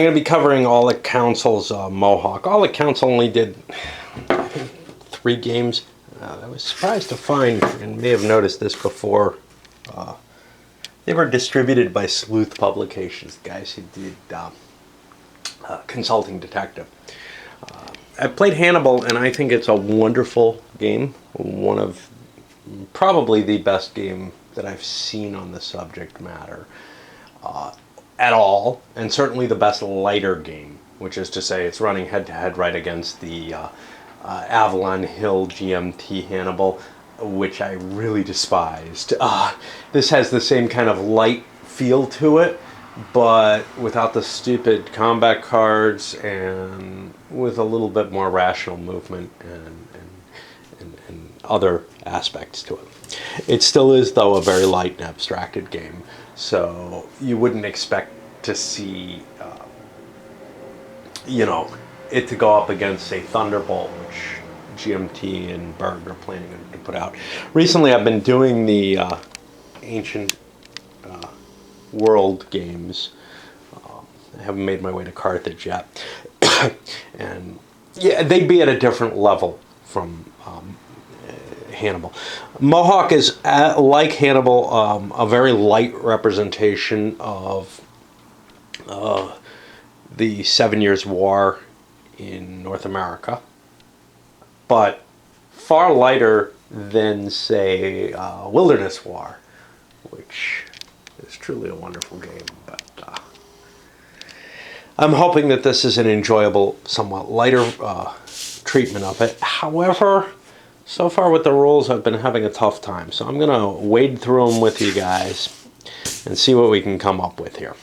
I'm going to be covering all the council's Mohawk. All the council only did, I think, 3 games. I was surprised to find, and may have noticed this before, they were distributed by Sleuth Publications, the guys who did Consulting Detective. I played Hannibal, and I think it's a wonderful game. One of probably the best game that I've seen on the subject matter at all, and certainly the best lighter game, which is to say it's running head-to-head right against the Avalon Hill GMT Hannibal, which I really despised. This has the same kind of light feel to it, but without the stupid combat cards and with a little bit more rational movement and other aspects to it. It still is, though, a very light and abstracted game, so you wouldn't expect to see, it to go up against, say, Thunderbolt, which GMT and Berg are planning to put out. Recently, I've been doing the Ancient World games. I haven't made my way to Carthage yet. And yeah, they'd be at a different level from Hannibal. Mohawk is, like Hannibal, a very light representation of the 7 Years' War in North America, but far lighter than, say, Wilderness War, which is truly a wonderful game. But I'm hoping that this is an enjoyable, somewhat lighter treatment of it. However, so far with the rules, I've been having a tough time, so I'm going to wade through them with you guys and see what we can come up with here.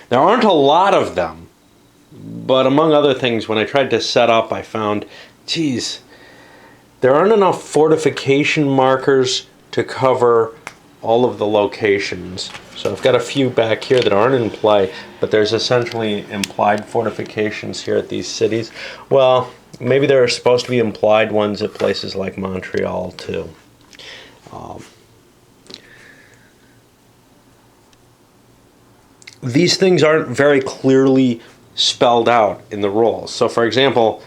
There aren't a lot of them, but among other things, when I tried to set up, I found, geez, there aren't enough fortification markers to cover all of the locations. So I've got a few back here that aren't in play, but there's essentially implied fortifications here at these cities. Well, maybe there are supposed to be implied ones at places like Montreal, too. These things aren't very clearly spelled out in the rules. So, for example,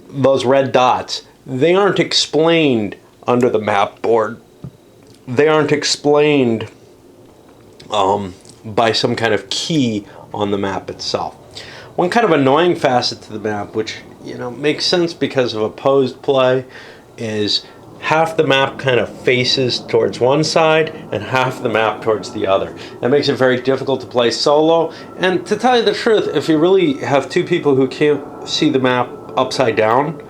those red dots, they aren't explained under the map board. They aren't explained by some kind of key on the map itself. One kind of annoying facet to the map, which makes sense because of opposed play, is half the map kind of faces towards one side and half the map towards the other. That makes it very difficult to play solo, and to tell you the truth, if you really have 2 people who can't see the map upside down,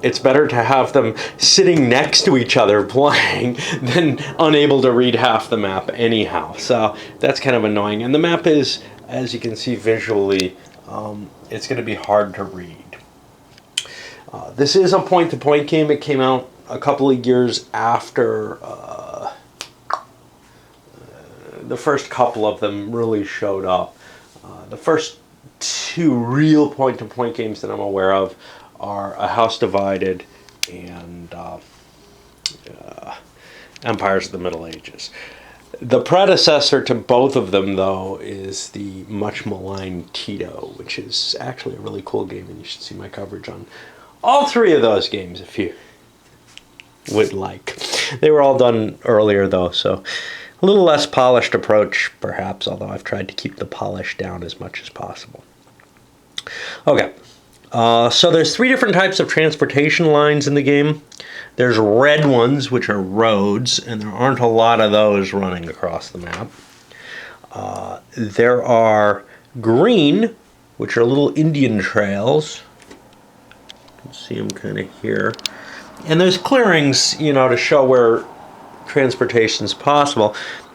it's better to have them sitting next to each other playing than unable to read half the map anyhow. So that's kind of annoying. And the map is, as you can see visually, it's going to be hard to read. This is a point-to-point game. It came out a couple of years after the first couple of them really showed up. The first 2 real point-to-point games that I'm aware of are A House Divided and Empires of the Middle Ages. The predecessor to both of them, though, is the much maligned Tito, which is actually a really cool game, and you should see my coverage on all 3 of those games if you would like. They were all done earlier, though, so a little less polished approach, perhaps, although I've tried to keep the polish down as much as possible. Okay. So there's 3 different types of transportation lines in the game. There's red ones, which are roads, and there aren't a lot of those running across the map. There are green, which are little Indian trails. You can see them kind of here. And there's clearings, to show where transportation is possible.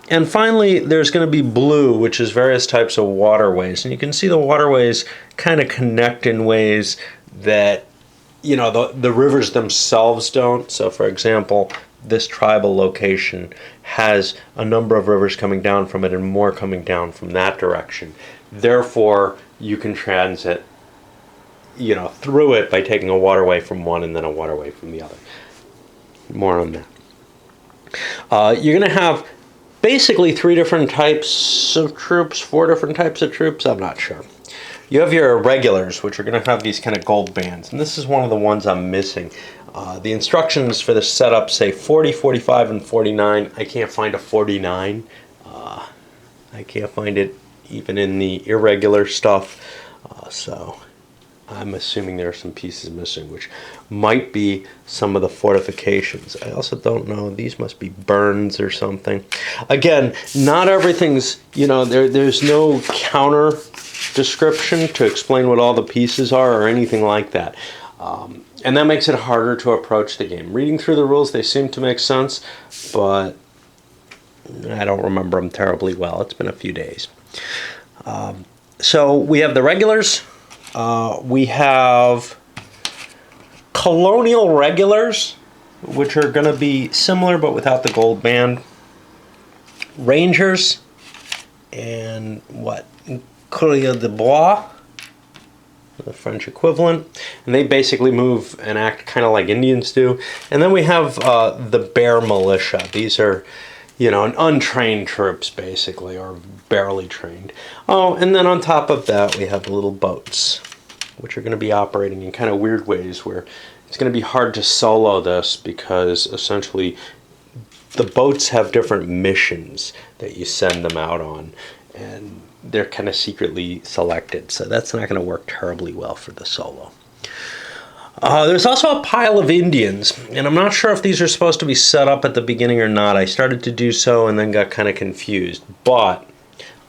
And finally, there's going to be blue, which is various types of waterways. And you can see the waterways kind of connect in ways that, the rivers themselves don't. So, for example, this tribal location has a number of rivers coming down from it and more coming down from that direction. Therefore, you can transit, through it by taking a waterway from one and then a waterway from the other. More on that. You're going to have basically 3 different types of troops, 4 different types of troops, I'm not sure. you have your irregulars, which are going to have these kind of gold bands, and this is one of the ones I'm missing. The instructions for the setup say 40, 45, and 49. I can't find a 49. I can't find it even in the irregular stuff, so I'm assuming there are some pieces missing, which might be some of the fortifications. I also don't know. These must be burns or something. Again, not everything's, there's no counter description to explain what all the pieces are or anything like that. And that makes it harder to approach the game. Reading through the rules, they seem to make sense, but I don't remember them terribly well. It's been a few days. So we have the regulars. We have colonial regulars, which are going to be similar but without the gold band. Rangers and what? Courrier de Bois, the French equivalent. And they basically move and act kind of like Indians do. And then we have the Bear Militia. These are, untrained troops, basically, or barely trained. Oh, and then on top of that, we have the little boats, which are going to be operating in kind of weird ways where it's going to be hard to solo this because essentially the boats have different missions that you send them out on, and they're kind of secretly selected. So that's not going to work terribly well for the solo. There's also a pile of Indians, and I'm not sure if these are supposed to be set up at the beginning or not. I started to do so and then got kind of confused. But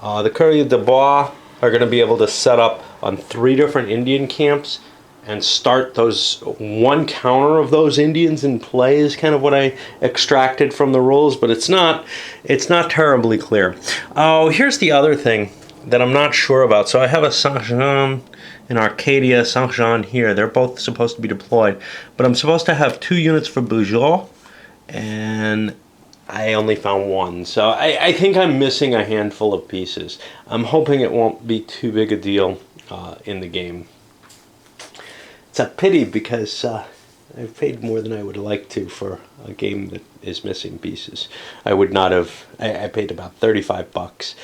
the Courrier de Bois are going to be able to set up on 3 different Indian camps and start those one counter of those Indians in play is kind of what I extracted from the rules, but it's not terribly clear. Oh, here's the other thing that I'm not sure about. So I have a Saint-Jean in Arcadia, Saint-Jean here. They're both supposed to be deployed, but I'm supposed to have 2 units for Beaujolais, and I only found 1. So I think I'm missing a handful of pieces. I'm hoping it won't be too big a deal in the game. It's a pity because I've paid more than I would like to for a game that is missing pieces. I would not have. I paid about $35,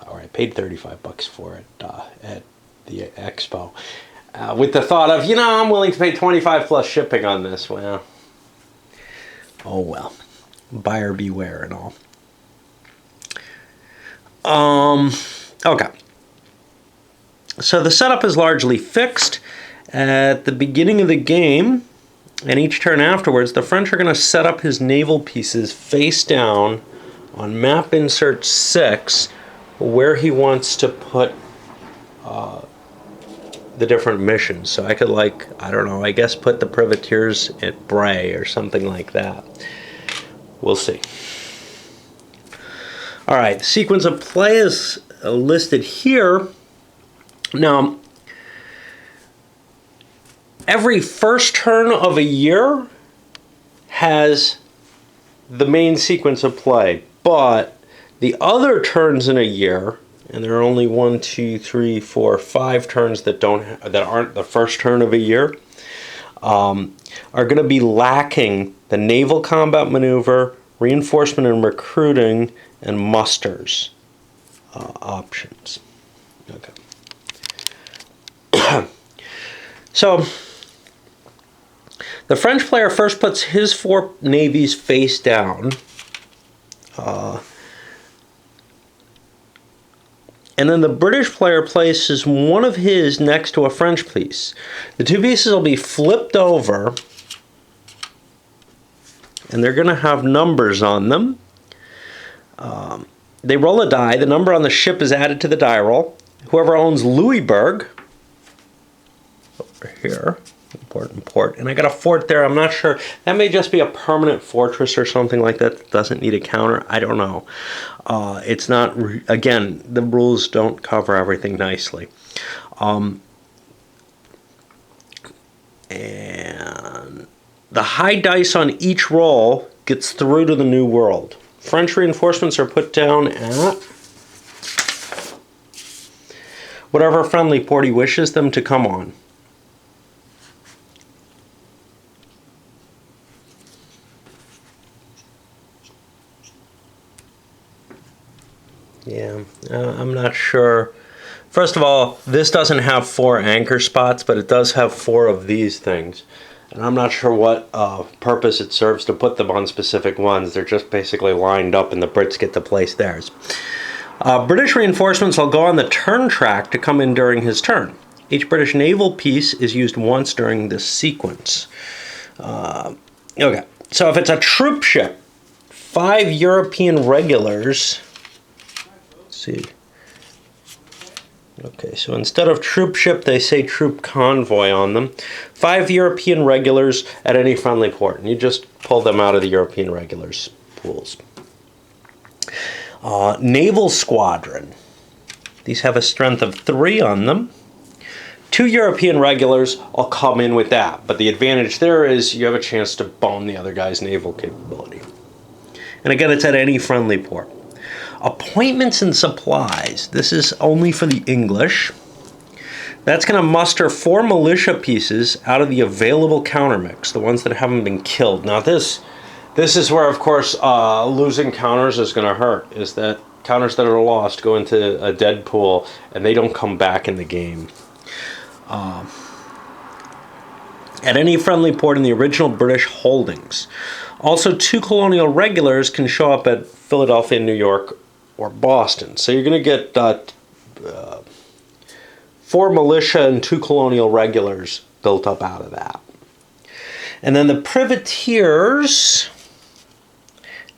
or I paid $35 for it at the expo, with the thought of, I'm willing to pay $25 plus shipping on this. Well, oh well, buyer beware and all. Okay. So the setup is largely fixed. At the beginning of the game, and each turn afterwards, the French are going to set up his naval pieces face down on map insert 6, where he wants to put the different missions. So I could, I guess put the privateers at Bray or something like that. We'll see. All right, the sequence of play is listed here. Now, every first turn of a year has the main sequence of play, but the other turns in a year, and there are only 1, 2, 3, 4, 5 turns that aren't the first turn of a year, are going to be lacking the naval combat maneuver, reinforcement and recruiting, and musters options. Okay. So the French player first puts his 4 navies face down, and then the British player places one of his next to a French piece. The 2 pieces will be flipped over, and they're going to have numbers on them. They roll a die. The number on the ship is added to the die roll. Whoever owns Louisburg, over here, important port, and I got a fort there. I'm not sure. That may just be a permanent fortress or something like that that doesn't need a counter. I don't know. It's not, again, the rules don't cover everything nicely. And the high dice on each roll gets through to the New World. French reinforcements are put down at whatever friendly port he wishes them to come on. Yeah, I'm not sure First of all, this doesn't have 4 anchor spots, but it does have 4 of these things. And I'm not sure what purpose it serves to put them on specific ones. They're just basically lined up and the Brits get to place theirs. British reinforcements will go on the turn track to come in during his turn. Each British naval piece is used once during this sequence. Okay, so if it's a troop ship, 5 European regulars, let's see. Okay, so instead of troop ship, they say troop convoy on them. 5 European regulars at any friendly port, and you just pull them out of the European regulars pools. Naval squadron. These have a strength of 3 on them. 2 European regulars will come in with that, but the advantage there is you have a chance to bone the other guy's naval capability. And again, it's at any friendly port. Appointments and supplies. This is only for the English. That's going to muster 4 militia pieces out of the available countermix, the ones that haven't been killed. Now this is where, of course, losing counters is going to hurt, is that counters that are lost go into a dead pool and they don't come back in the game. At any friendly port in the original British holdings. Also, 2 colonial regulars can show up at Philadelphia, New York, or Boston. So you're going to get 4 militia and 2 colonial regulars built up out of that. And then the privateers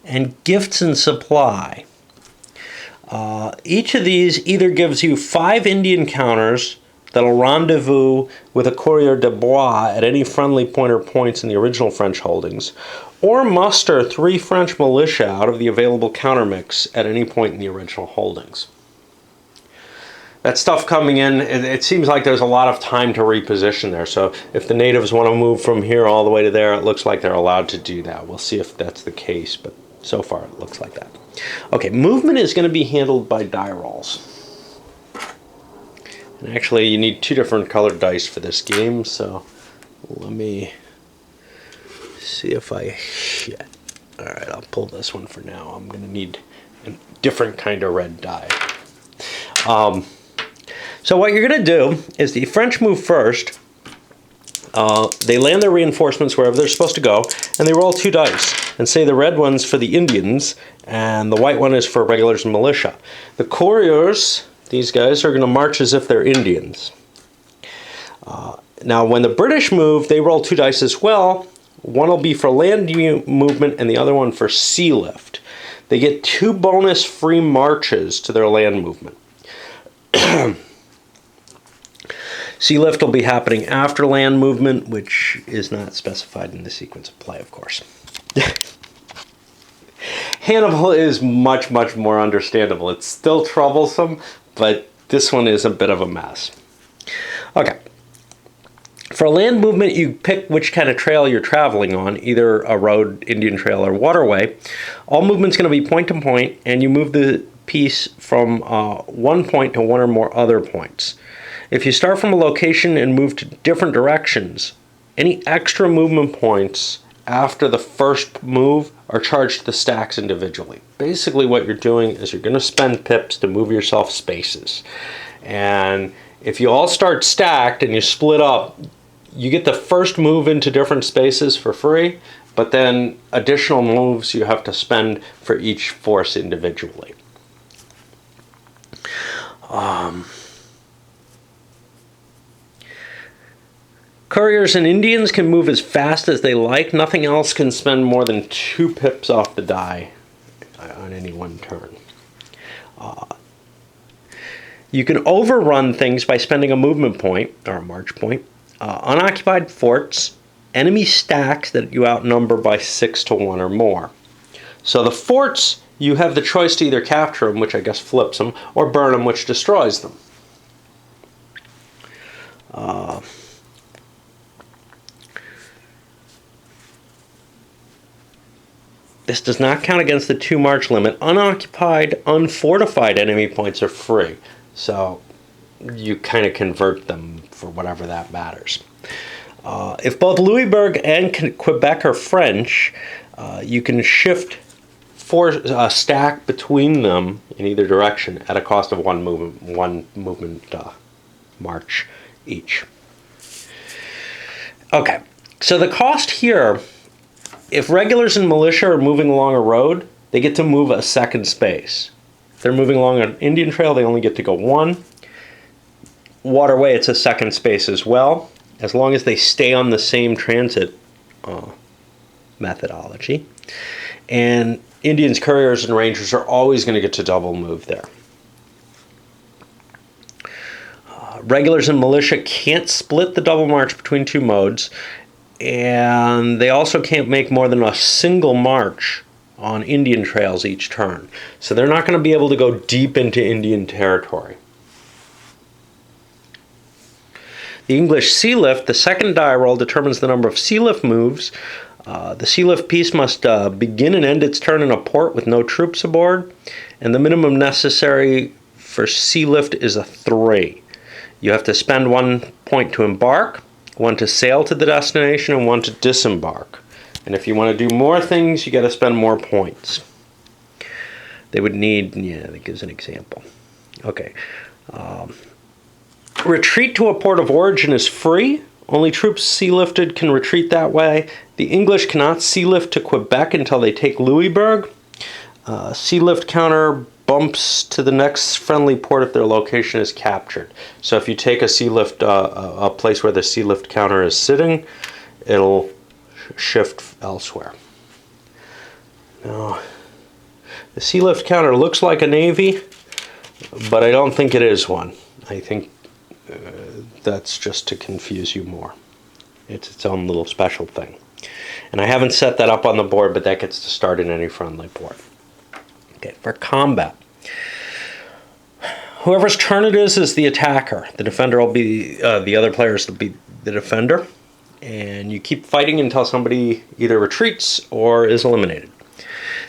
and gifts and supply. Each of these either gives you 5 Indian counters that'll rendezvous with a coureur de bois at any friendly point or points in the original French holdings, or muster 3 French militia out of the available countermix at any point in the original holdings. That stuff coming in, it seems like there's a lot of time to reposition there. So if the natives want to move from here all the way to there, it looks like they're allowed to do that. We'll see if that's the case, but so far it looks like that. Okay, movement is going to be handled by die rolls. And actually, you need 2 different colored dice for this game, so let me see if I... Shit. Alright, I'll pull this one for now. I'm going to need a different kind of red die. So what you're going to do is the French move first. They land their reinforcements wherever they're supposed to go, and they roll 2 dice. And say the red one's for the Indians, and the white one is for regulars and militia. The couriers... These guys are going to march as if they're Indians. Now, when the British move, they roll 2 dice as well. One will be for land movement and the other one for sea lift. They get 2 bonus free marches to their land movement. Sea lift will be happening after land movement, which is not specified in the sequence of play, of course. Hannibal is much, much more understandable. It's still troublesome, but this one is a bit of a mess. Okay. For land movement, you pick which kind of trail you're traveling on, either a road, Indian trail, or waterway. All movement's going to be point to point, and you move the piece from one point to one or more other points. If you start from a location and move to different directions, any extra movement points after the first move are charged to the stacks individually. Basically what you're doing is you're going to spend pips to move yourself spaces. And if you all start stacked and you split up, you get the first move into different spaces for free, but then additional moves you have to spend for each force individually. Couriers and Indians can move as fast as they like. Nothing else can spend more than 2 pips off the die on any one turn. You can overrun things by spending a movement point, or a march point, unoccupied forts, enemy stacks that you outnumber by 6 to 1 or more. So the forts, you have the choice to either capture them, which I guess flips them, or burn them, which destroys them. This does not count against the 2 march limit. Unoccupied, unfortified enemy points are free. So you kind of convert them for whatever that matters. If both Louisbourg and Quebec are French, you can shift stack between them in either direction at a cost of one movement march each. Okay, so the cost here, if regulars and militia are moving along a road, they get to move a second space. If they're moving along an Indian trail, they only get to go one. Waterway, it's a second space as well, as long as they stay on the same transit methodology. And Indians, couriers, and rangers are always going to get to double move there. Regulars and militia can't split the double march between two modes, and they also can't make more than a single march on Indian trails each turn. So they're not going to be able to go deep into Indian territory. The English sea lift, the second die roll, determines the number of sea lift moves. The sea lift piece must begin and end its turn in a port with no troops aboard, and the minimum necessary for sea lift is a 3. You have to spend 1 point to embark, 1 to sail to the destination, and 1 to disembark. And if you want to do more things, you got to spend more points. They would need, that gives an example. Okay. Retreat to a port of origin is free. Only troops sea lifted can retreat that way. The English cannot sea lift to Quebec until they take Louisbourg. Sea lift counter bumps to the next friendly port if their location is captured. So if you take a sea lift, a place where the sea lift counter is sitting, it'll shift elsewhere. Now, the sea lift counter looks like a navy, but I don't think it is one. I think that's just to confuse you more. It's its own little special thing. And I haven't set that up on the board, but that gets to start in any friendly port. Okay, for combat. Whoever's turn it is the attacker. The defender will be, the other players will be the defender. And you keep fighting until somebody either retreats or is eliminated.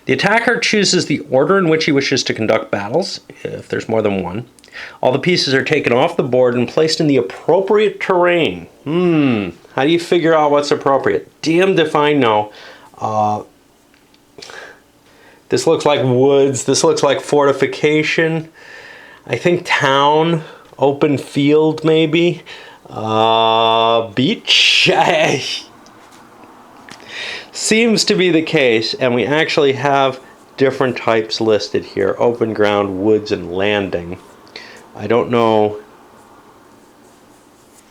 The attacker chooses the order in which he wishes to conduct battles, if there's more than one. All the pieces are taken off the board and placed in the appropriate terrain. How do you figure out what's appropriate? Damned if I know. This looks like woods. This looks like fortification. I think town, open field maybe. Beach. Seems to be the case, and we actually have different types listed here. Open ground, woods, and landing. I don't know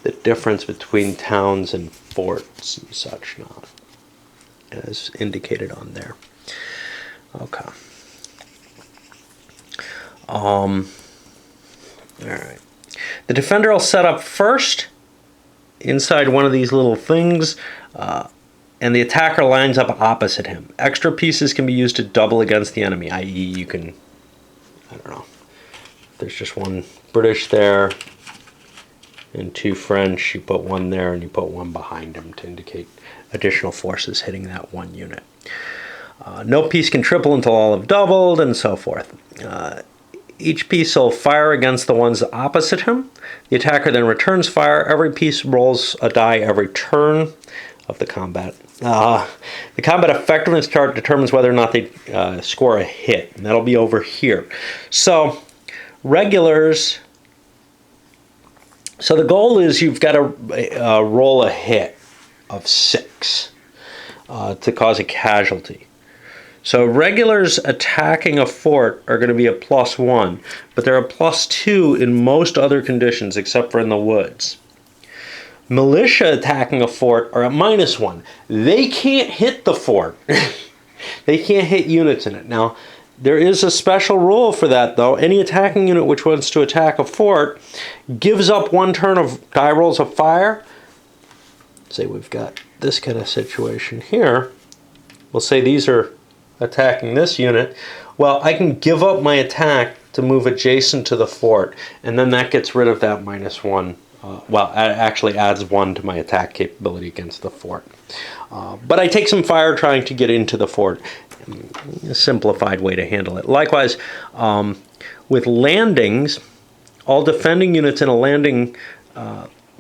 the difference between towns and forts and such not, as indicated on there. Okay. All right. The defender will set up first inside one of these little things, and the attacker lines up opposite him. Extra pieces can be used to double against the enemy, i.e. you can, I don't know, there's just one British there and 2 French, you put 1 there and you put 1 behind him to indicate additional forces hitting that 1 unit. No piece can triple until all have doubled, and so forth. Each piece will fire against the ones opposite him. The attacker then returns fire. Every piece rolls a die every turn of the combat. The combat effectiveness chart determines whether or not they score a hit, and that'll be over here. So, regulars. So the goal is you've got to roll a hit of 6 to cause a casualty. So regulars attacking a fort are going to be a +1, but they're a +2 in most other conditions except for in the woods. Militia attacking a fort are a -1. They can't hit the fort. They can't hit units in it. Now, there is a special rule for that, though. Any attacking unit which wants to attack a fort gives up 1 turn of die rolls of fire. Say we've got this kind of situation here. We'll say these are attacking this unit. Well, I can give up my attack to move adjacent to the fort, and then that gets rid of that -1. Well, it actually adds 1 to my attack capability against the fort. But I take some fire trying to get into the fort. A simplified way to handle it. Likewise, with landings, all defending units in a landing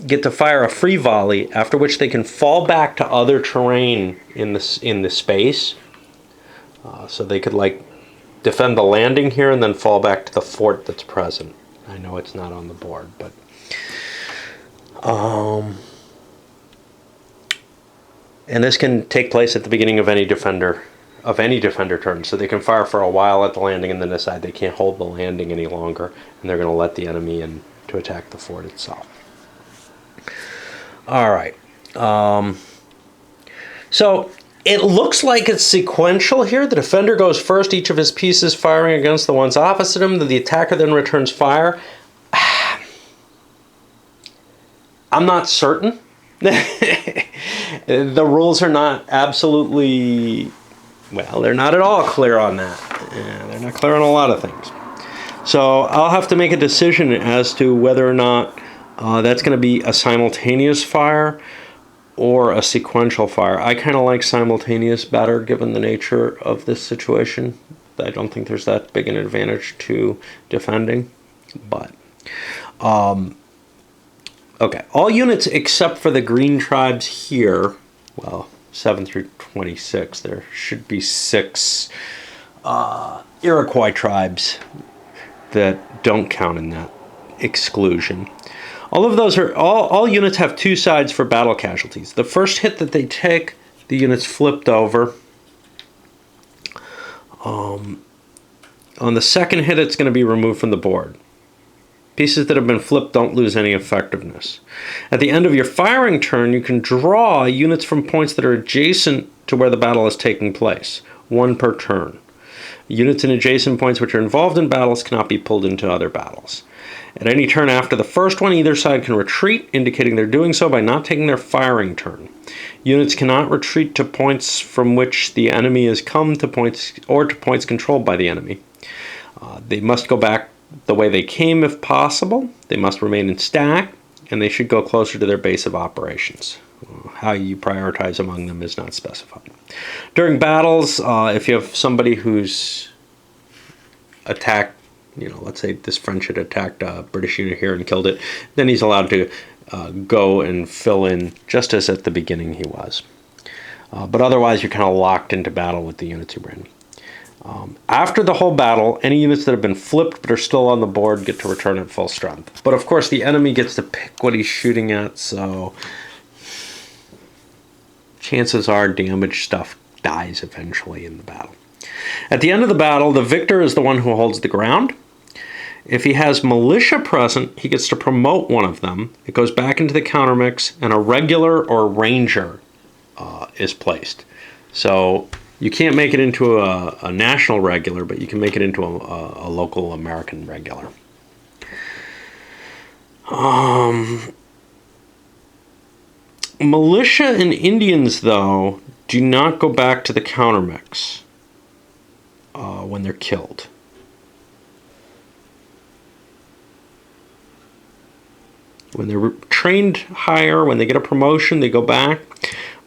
get to fire a free volley, after which they can fall back to other terrain in the space. So they could like defend the landing here and then fall back to the fort that's present. I know it's not on the board, but and this can take place at the beginning of any defender turn. So they can fire for a while at the landing and then decide they can't hold the landing any longer, and they're going to let the enemy in to attack the fort itself. All right. So it looks like it's sequential here. The defender goes first, each of his pieces firing against the ones opposite him. The attacker then returns fire. I'm not certain. The rules are not absolutely, well, they're not at all clear on that. Yeah, they're not clear on a lot of things. So I'll have to make a decision as to whether or not that's going to be a simultaneous fire or a sequential fire. I kind of like simultaneous better given the nature of this situation. I don't think there's that big an advantage to defending. But, okay, all units except for the green tribes here, well, 7 through 26, there should be 6 Iroquois tribes that don't count in that exclusion. All of those are, all units have 2 sides for battle casualties. The first hit that they take, the unit's flipped over. On the second hit, it's going to be removed from the board. Pieces that have been flipped don't lose any effectiveness. At the end of your firing turn, you can draw units from points that are adjacent to where the battle is taking place, 1 per turn. Units in adjacent points which are involved in battles cannot be pulled into other battles. At any turn after the first one, either side can retreat, indicating they're doing so by not taking their firing turn. Units cannot retreat to points from which the enemy has come to points controlled by the enemy. They must go back the way they came if possible. They must remain in stack, and they should go closer to their base of operations. How you prioritize among them is not specified. During battles, if you have somebody who's attacked, let's say this French had attacked a British unit here and killed it, then he's allowed to go and fill in just as at the beginning he was. But otherwise, you're kind of locked into battle with the units you bring. After the whole battle, any units that have been flipped but are still on the board get to return at full strength. But of course, the enemy gets to pick what he's shooting at, so chances are damaged stuff dies eventually in the battle. At the end of the battle, the victor is the one who holds the ground. If he has militia present, he gets to promote one of them. It goes back into the countermix, and a regular or ranger is placed. So you can't make it into a national regular, but you can make it into a local American regular. Militia and Indians, though, do not go back to the countermix when they're killed. When they're trained higher, when they get a promotion, they go back.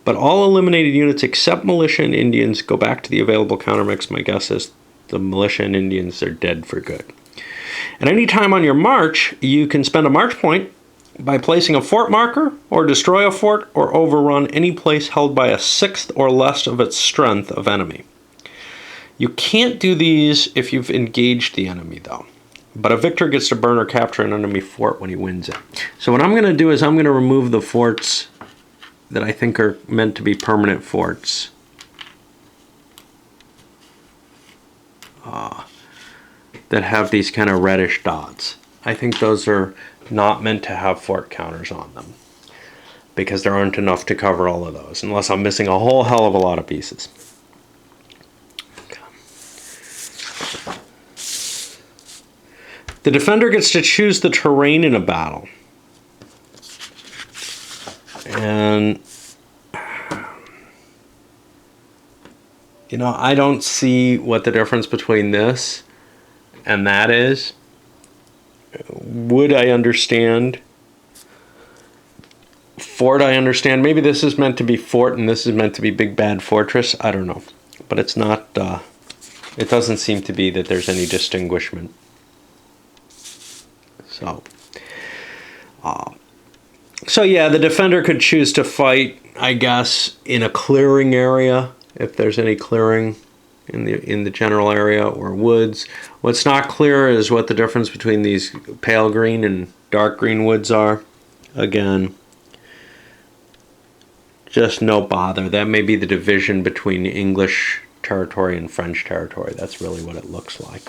But all eliminated units except militia and Indians go back to the available countermix. My guess is the militia and Indians are dead for good. At any time on your march, you can spend a march point by placing a fort marker, or destroy a fort, or overrun any place held by a 1/6 or less of its strength of enemy. You can't do these if you've engaged the enemy, though. But a victor gets to burn or capture an enemy fort when he wins it. So what I'm going to do is I'm going to remove the forts that I think are meant to be permanent forts. That have these kind of reddish dots. I think those are not meant to have fort counters on them, because there aren't enough to cover all of those, unless I'm missing a whole hell of a lot of pieces. Okay. The defender gets to choose the terrain in a battle. And I don't see what the difference between this and that is. Wood I understand. Fort I understand. Maybe this is meant to be fort and this is meant to be big bad fortress. I don't know. But it's not, it doesn't seem to be that there's any distinguishment. So yeah, the defender could choose to fight, I guess, in a clearing area, if there's any clearing in the general area, or woods. What's not clear is what the difference between these pale green and dark green woods are. Again, just no bother. That may be the division between English territory and French territory. That's really what it looks like.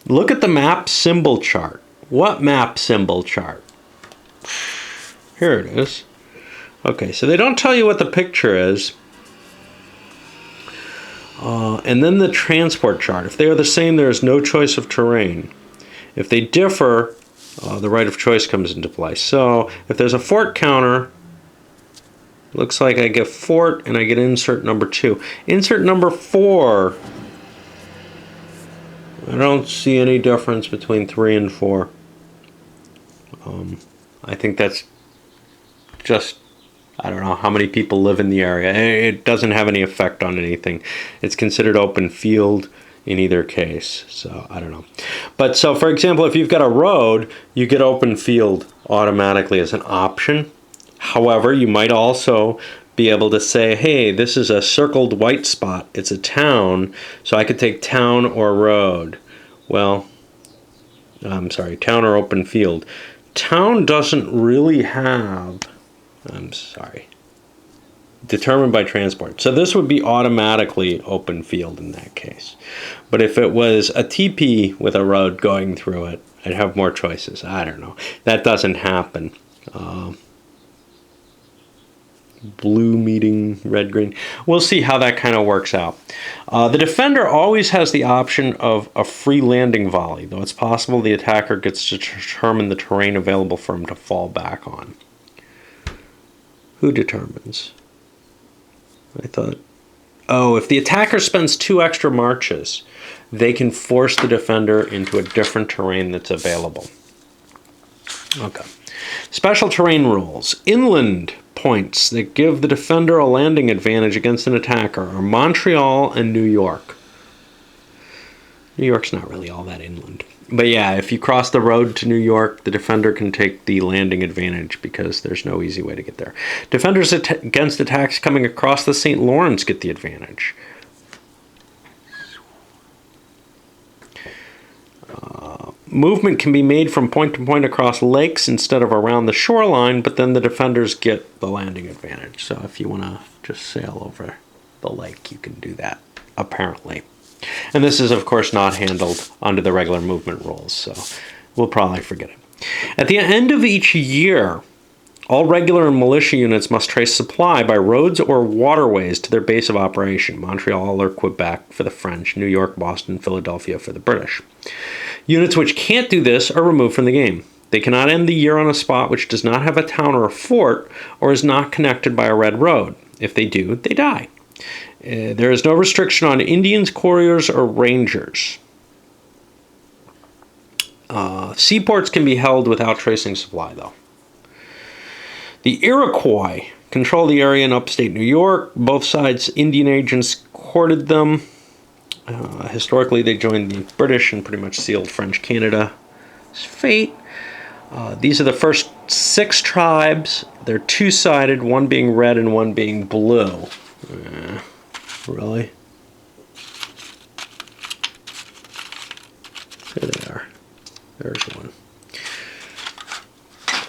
Look at the map symbol chart. What map symbol chart? Here it is. Okay, so they don't tell you what the picture is. And then the transport chart. If they are the same, there is no choice of terrain. If they differ, the right of choice comes into play. So if there's a fort counter, looks like I get fort and I get insert number 2. Insert number 4, I don't see any difference between 3 and 4. I think that's just, I don't know how many people live in the area. It doesn't have any effect on anything. It's considered open field in either case. So I don't know. But so for example, if you've got a road, you get open field automatically as an option. However, you might also be able to say, hey, this is a circled white spot. It's a town, so I could take town or road. Well, I'm sorry, town or open field. Town doesn't really have, I'm sorry, determined by transport. So this would be automatically open field in that case. But if it was a TP with a road going through it, I'd have more choices. I don't know. That doesn't happen. Blue meeting red green. We'll see how that kind of works out. The defender always has the option of a free landing volley, though it's possible the attacker gets to determine the terrain available for him to fall back on. Who determines? I thought, oh, if the attacker spends 2 extra marches, they can force the defender into a different terrain that's available. Okay. Special terrain rules. Inland points that give the defender a landing advantage against an attacker are Montreal and New York. New York's not really all that inland. But yeah, if you cross the road to New York, the defender can take the landing advantage because there's no easy way to get there. Defenders against attacks coming across the St. Lawrence get the advantage. Movement can be made from point to point across lakes instead of around the shoreline, but then the defenders get the landing advantage. So if you want to just sail over the lake, you can do that, apparently. And this is, of course, not handled under the regular movement rules, so we'll probably forget it. At the end of each year, all regular and militia units must trace supply by roads or waterways to their base of operation, Montreal or Quebec for the French, New York, Boston, Philadelphia for the British. Units which can't do this are removed from the game. They cannot end the year on a spot which does not have a town or a fort or is not connected by a red road. If they do, they die. There is no restriction on Indians, couriers, or rangers. Seaports can be held without tracing supply, though. The Iroquois control the area in upstate New York. Both sides' Indian agents courted them. Historically, they joined the British and pretty much sealed French Canada's fate. These are the first 6 tribes. They're 2-sided, one being red and one being blue. Really? There they are. There's one.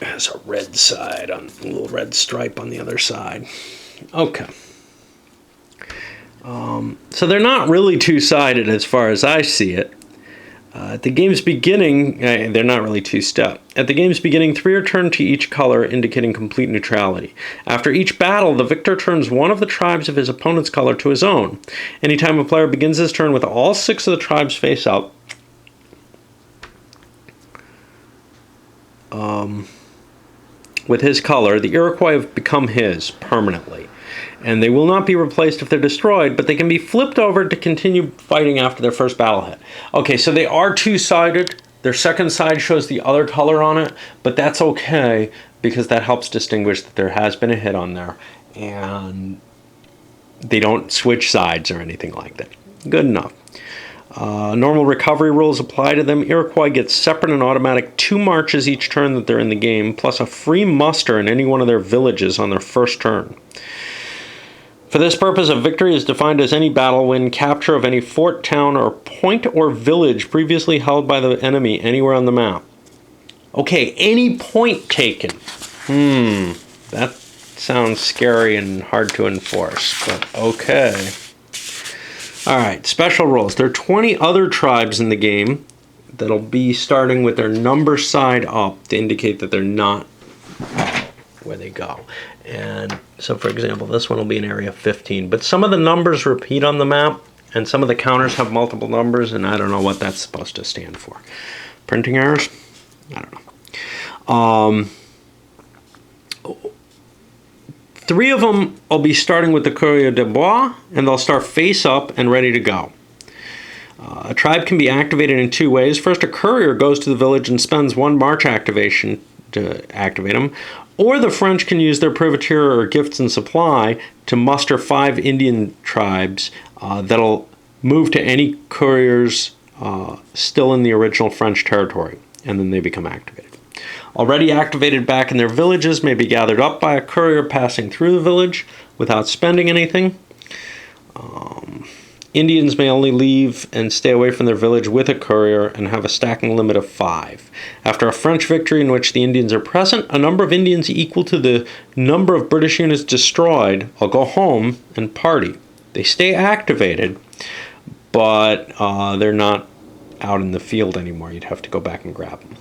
It has a red side, on a little red stripe on the other side. Okay. So they're not really 2-sided as far as I see it. At the game's beginning, they're not really 2-step. At the game's beginning, 3 are turned to each color, indicating complete neutrality. After each battle, the victor turns one of the tribes of his opponent's color to his own. Anytime a player begins his turn with all 6 of the tribes face up, with his color, the Iroquois have become his permanently. And they will not be replaced if they're destroyed, but they can be flipped over to continue fighting after their first battle hit. Okay, so they are 2-sided. Their second side shows the other color on it, but that's okay because that helps distinguish that there has been a hit on there. And they don't switch sides or anything like that. Good enough. Normal recovery rules apply to them. Iroquois gets separate and automatic 2 marches each turn that they're in the game, plus a free muster in any one of their villages on their first turn. For this purpose, a victory is defined as any battle win, capture of any fort, town, or point or village previously held by the enemy anywhere on the map. Okay, any point taken. That sounds scary and hard to enforce, but okay. Alright, special rules. There are 20 other tribes in the game that'll be starting with their number side up to indicate that they're not where they go. And so, for example, this one will be in area 15. But some of the numbers repeat on the map, and some of the counters have multiple numbers, and I don't know what that's supposed to stand for. Printing errors? I don't know. 3 of them will be starting with the Courrier de Bois, and they'll start face up and ready to go. A tribe can be activated in 2 ways. First, a courier goes to the village and spends 1 march activation to activate them, or the French can use their privateer or gifts and supply to muster 5 Indian tribes that'll move to any couriers still in the original French territory, and then they become activated. Already activated back in their villages may be gathered up by a courier passing through the village without spending anything. Indians may only leave and stay away from their village with a courier and have a stacking limit of 5. After a French victory in which the Indians are present, a number of Indians equal to the number of British units destroyed will go home and party. They stay activated, but they're not out in the field anymore. You'd have to go back and grab them.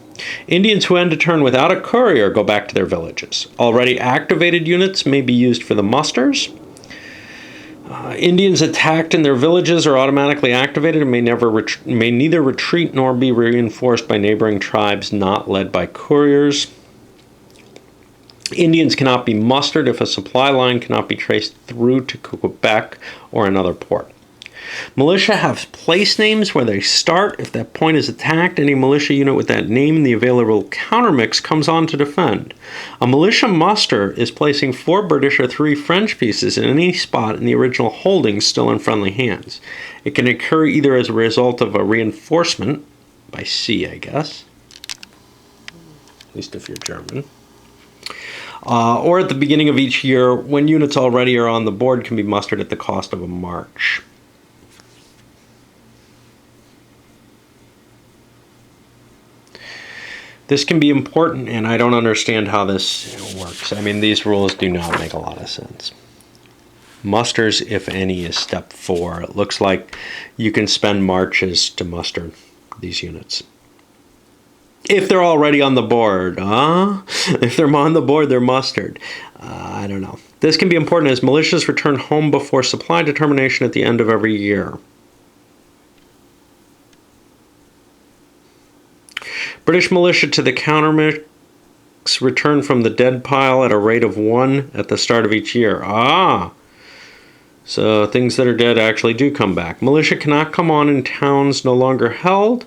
Indians who end a turn without a courier go back to their villages. Already activated units may be used for the musters. Indians attacked in their villages are automatically activated and may neither retreat nor be reinforced by neighboring tribes not led by couriers. Indians cannot be mustered if a supply line cannot be traced through to Quebec or another port. Militia have place names where they start. If that point is attacked, any militia unit with that name in the available countermix comes on to defend. A militia muster is placing 4 British or 3 French pieces in any spot in the original holdings still in friendly hands. It can occur either as a result of a reinforcement, by sea, I guess, at least if you're German, or at the beginning of each year when units already are on the board can be mustered at the cost of a march. This can be important, and I don't understand how this works. I mean, these rules do not make a lot of sense. Musters, if any, is step 4. It looks like you can spend marches to muster these units. If they're already on the board, If they're on the board, they're mustered. I don't know. This can be important as militias return home before supply determination at the end of every year. British militia to the countermix return from the dead pile at a rate of 1 at the start of each year. So things that are dead actually do come back. Militia cannot come on in towns no longer held,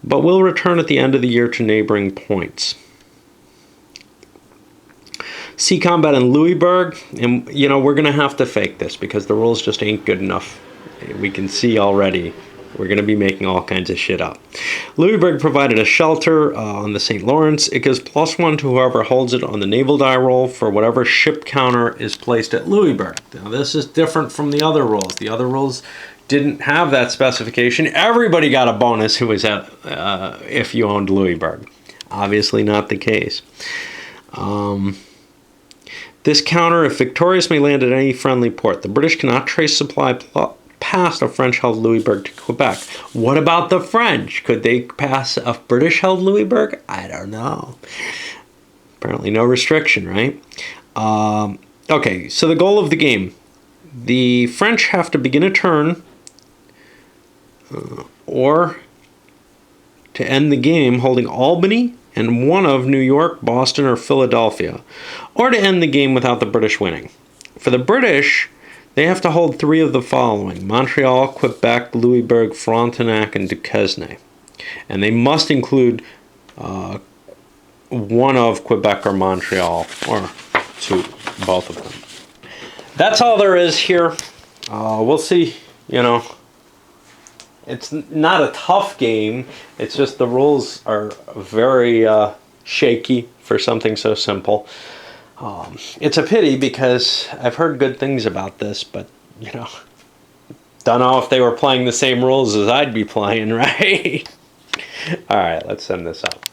but will return at the end of the year to neighboring points. Sea combat in Louisburg, and we're going to have to fake this because the rules just ain't good enough. We can see already. We're going to be making all kinds of shit up. Louisburg provided a shelter on the St. Lawrence. It gives +1 to whoever holds it on the naval die roll for whatever ship counter is placed at Louisburg. Now, this is different from the other rules. The other rules didn't have that specification. Everybody got a bonus who was at if you owned Louisburg. Obviously not the case. This counter, if victorious, may land at any friendly port. The British cannot trace supply past a French-held Louisburg to Quebec. What about the French? Could they pass a British-held Louisburg? I don't know. Apparently no restriction, right? Okay, so the goal of the game. The French have to begin a turn or to end the game holding Albany and one of New York, Boston, or Philadelphia, or to end the game without the British winning. For the British, they have to hold 3 of the following: Montreal, Quebec, Louisburg, Frontenac, and Duquesne. And they must include one of Quebec or Montreal, or 2, both of them. That's all there is here. We'll see, It's not a tough game. It's just the rules are very shaky for something so simple. It's a pity because I've heard good things about this, but, you know, don't know if they were playing the same rules as I'd be playing, right? All right, let's send this up.